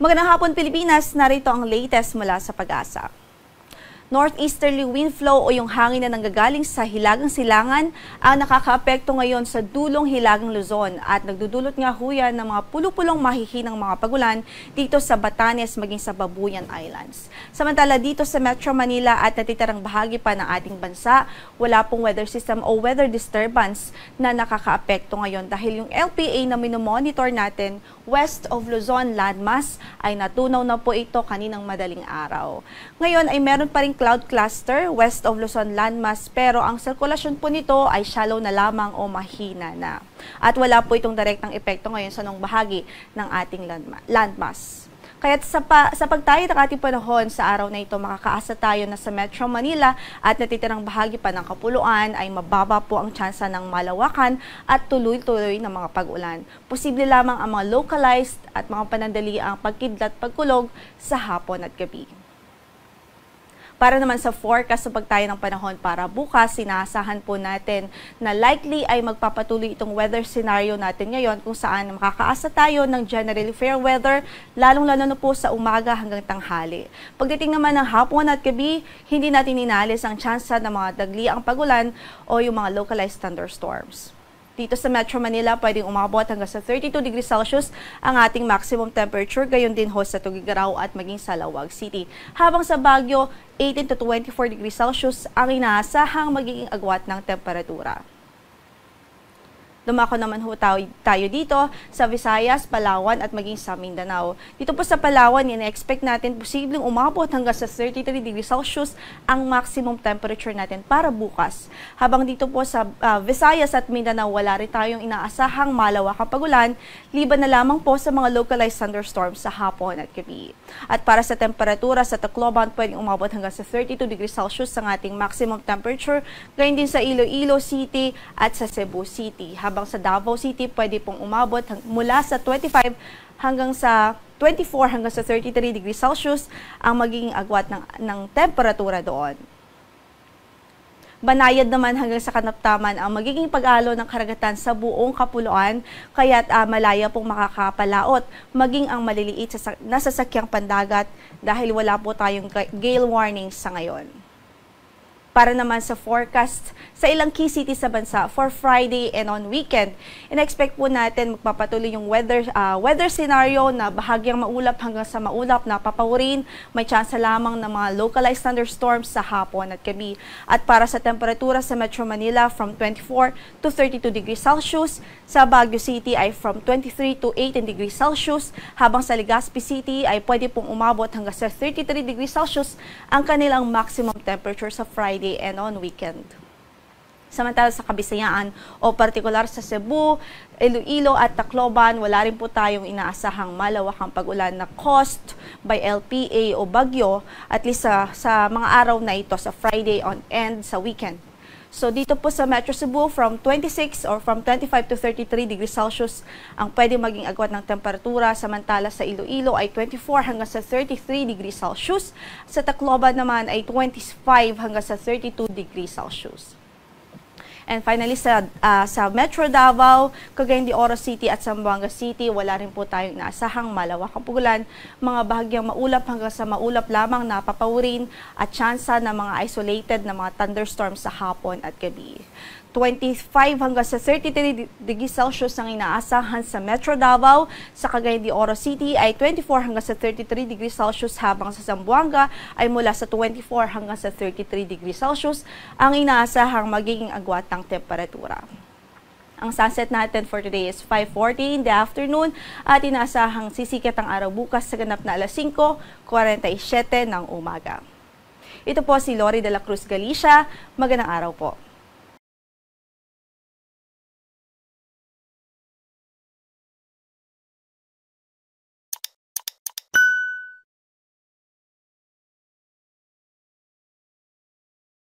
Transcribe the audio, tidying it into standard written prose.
Magandang hapon Pilipinas, narito ang latest mula sa Pag-asa. Northeasterly wind flow o yung hangin na nanggagaling sa Hilagang Silangan ang nakakaapekto ngayon sa dulong Hilagang Luzon at nagdudulot nga ho yan ng mga pulupulong mahihinang mga pagulan dito sa Batanes maging sa Babuyan Islands. Samantala dito sa Metro Manila at natitirang bahagi pa ng ating bansa, wala pong weather system o weather disturbance na nakakaapekto ngayon dahil yung LPA na minomonitor natin west of Luzon landmass ay natunaw na po ito kaninang madaling araw. Ngayon ay meron pa ring cloud cluster west of Luzon landmass pero ang sirkulasyon po nito ay shallow na lamang o mahina na. At wala po itong direktang epekto ngayon sa nung bahagi ng ating landmass. Kaya sa pagtayo ng ating panahon sa araw na ito, makakaasa tayo na sa Metro Manila at natitirang bahagi pa ng Kapuluan ay mababa po ang tsansa ng malawakan at tuloy-tuloy na mga pag-ulan. Posible lamang ang mga localized at mga panandaliang pagkidlat pagkulog sa hapon at gabi. Para naman sa forecast sa pagtayo ng panahon para bukas, sinaasahan po natin na likely ay magpapatuloy itong weather scenario natin ngayon kung saan makakaasa tayo ng generally fair weather, lalong-lalo na po sa umaga hanggang tanghali. Pagdating naman ng hapon at gabi, hindi natin inalis ang tsansa ng mga dagliang pagulan o yung mga localized thunderstorms. Dito sa Metro Manila, pwedeng umabot hanggang sa 32 degrees Celsius ang ating maximum temperature, gayon din ho sa Tuguegarao at maging sa Laoag City. Habang sa Baguio, 18 to 24 degrees Celsius ang inaasahang magiging agwat ng temperatura. Dumako naman ho tayo dito sa Visayas, Palawan at maging sa Mindanao. Dito po sa Palawan, ina-expect natin posibleng umabot hanggang sa 33 degrees Celsius ang maximum temperature natin para bukas. Habang dito po sa Visayas at Mindanao, wala rin tayong inaasahang malawakang pagulan, liban na lamang po sa mga localized thunderstorms sa hapon at gabi. At para sa temperatura sa Tacloban, pwedeng umabot hanggang sa 32 degrees Celsius ang ating maximum temperature, gayon din sa Iloilo City at sa Cebu City. Habang sa Davao City, pwede pong umabot mula sa 25 hanggang sa 24 hanggang sa 33 degrees Celsius ang magiging agwat ng temperatura doon. Banayad naman hanggang sa Kanaptaman ang magiging pag-alo ng karagatan sa buong Kapuluan, kaya't malaya pong makakapalaot maging ang maliliit na sasakyang pandagat dahil wala po tayong gale warnings sa ngayon. Para naman sa forecast sa ilang key cities sa bansa for Friday and on weekend, in-expect po natin magpapatuloy yung weather scenario na bahagyang maulap hanggang sa maulap na papawirin. May tsansa lamang ng mga localized thunderstorms sa hapon at gabi. At para sa temperatura sa Metro Manila, from 24 to 32 degrees Celsius. Sa Baguio City ay from 23 to 18 degrees Celsius. Habang sa Legazpi City ay pwede pong umabot hanggang sa 33 degrees Celsius ang kanilang maximum temperature sa Friday and on weekend. Samantala sa Kabisayaan o partikular sa Cebu, Iloilo at Tacloban, wala rin po tayong inaasahang malawakang pag-ulan na caused by LPA o bagyo at least sa mga araw na ito sa Friday on and sa weekend. So dito po sa Metro Cebu, from 26 or from 25 to 33 degrees Celsius ang pwede maging agwat ng temperatura. Samantala sa Iloilo ay 24 hanggang sa 33 degrees Celsius. Sa Tacloban naman ay 25 hanggang sa 32 degrees Celsius. And finally, sa Metro Davao, Cagayan de Oro City at Zamboanga City, wala rin po tayong inaasahang malawakang pagulan. Mga bahagyang maulap hanggang sa maulap lamang na papawirin at tsansa ng mga isolated na mga thunderstorms sa hapon at gabi. 25 hanggang sa 33 degrees Celsius ang inaasahan sa Metro Davao. Sa Cagayan de Oro City ay 24 hanggang sa 33 degrees Celsius, habang sa Zamboanga ay mula sa 24 hanggang sa 33 degrees Celsius ang inaasahang magiging agwat ng temperatura. Ang sunset natin for today is 5:40 in the afternoon at inaasahang sisikat ang araw bukas sa ganap na alas 5:47 ng umaga. Ito po si Lori de la Cruz Galicia. Magandang araw po.